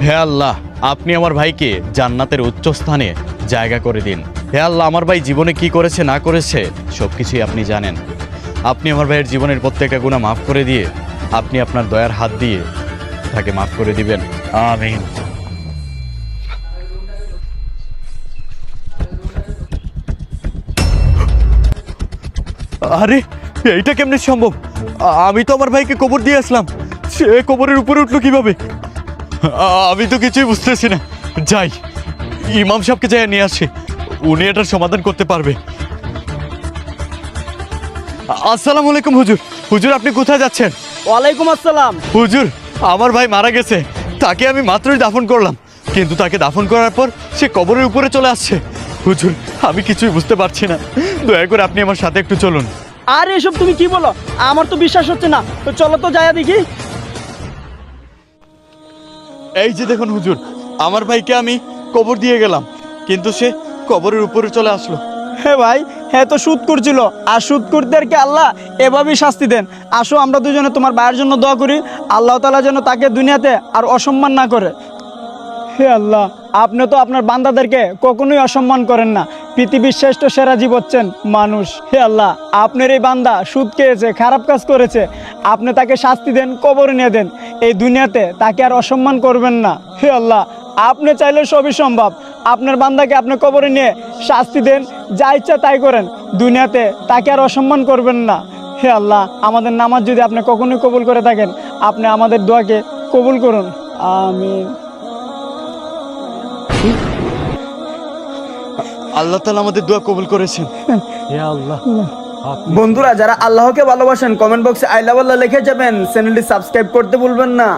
হে আল্লাহ, আপনি আমার ভাইকে জান্নাতের উচ্চ স্থানে জায়গা করে দিন। হে আল্লাহ, আমার ভাই জীবনে কি করেছে না করেছে সবকিছুই আপনি জানেন। আপনি আমার ভাইয়ের জীবনের প্রত্যেকটা গুনাহ মাফ করে দিয়ে আপনি আপনার দয়ার হাত দিয়ে তাকে মাফ করে দিবেন। আমিন। আরে, এইটা কেমনে সম্ভব? আমি তো আমার ভাইকে কবর দিয়ে আসলাম, সে কবরের উপরে উঠলো কিভাবে? আমি তো কিছুই বুঝতেছি না। যাই, ইমাম সাহেবকে যাই নিয়ে আসি, উনি এটার সমাধান করতে পারবে। আসসালামু আলাইকুম হুজুর। হুজুর, আপনি কোথায় যাচ্ছেন? ওয়ালাইকুম আসসালাম। হুজুর, আমার ভাই মারা গেছে, তাকে আমি মাত্রই দাফন করলাম, কিন্তু তাকে দাফন করার পর সে কবরের উপরে চলে আসছে। হুজুর, আমি কিছুই বুঝতে পারছি না, দয়া করে আপনি আমার সাথে একটু চলুন। আর এসব তুমি কি বলো? আমার তো বিশ্বাস হচ্ছে না। তো চলো তো যায়া দেখি। এই যে দেখুন হুজুর, আমার ভাইকে আমি কবর দিয়ে গেলাম, কিন্তু সে কবরের উপরে চলে আসলো। হ্যাঁ ভাই, হ্যাঁ তো সুদ করছিল, আর সুদ করতেরকে আল্লাহ এভাবেই শাস্তি দেন। আসো আমরা দুজনে তোমার ভাইয়ের জন্য দোয়া করি, আল্লাহ তাআলা যেন তাকে দুনিয়াতে আর অসম্মান না করে। হে আল্লাহ, আপনি তো আপনার বান্দাদেরকে কখনোই অসম্মান করেন না। পৃথিবীর শ্রেষ্ঠ সেরা জীব হচ্ছেন মানুষ। হে আল্লাহ, আপনার এই বান্দা সুদ খেয়েছে, খারাপ কাজ করেছে, আপনি তাকে শাস্তি দেন, কবরে নিয়ে দেন, এই দুনিয়াতে তাকে আর অসম্মান করবেন না। হে আল্লাহ, আপনি চাইলে সবই সম্ভব। আপনার বান্দাকে আপনি কবরে নিয়ে শাস্তি দেন, যা ইচ্ছা তাই করেন, দুনিয়াতে তাকে আর অসম্মান করবেন না। হে আল্লাহ, আমাদের নামাজ যদি আপনি কখনোই কবুল করে থাকেন, আপনি আমাদের দোয়াকে কবুল করুন। আমিন। আল্লাহ তাআলা আমাদের দোয়া কবুল করেছেন। হে আল্লাহ। বন্ধুরা, যারা আল্লাহকে ভালোবাসেন কমেন্ট বক্সে আই লাভ আল্লাহ লিখে যাবেন। চ্যানেলটি সাবস্ক্রাইব করতে ভুলবেন না।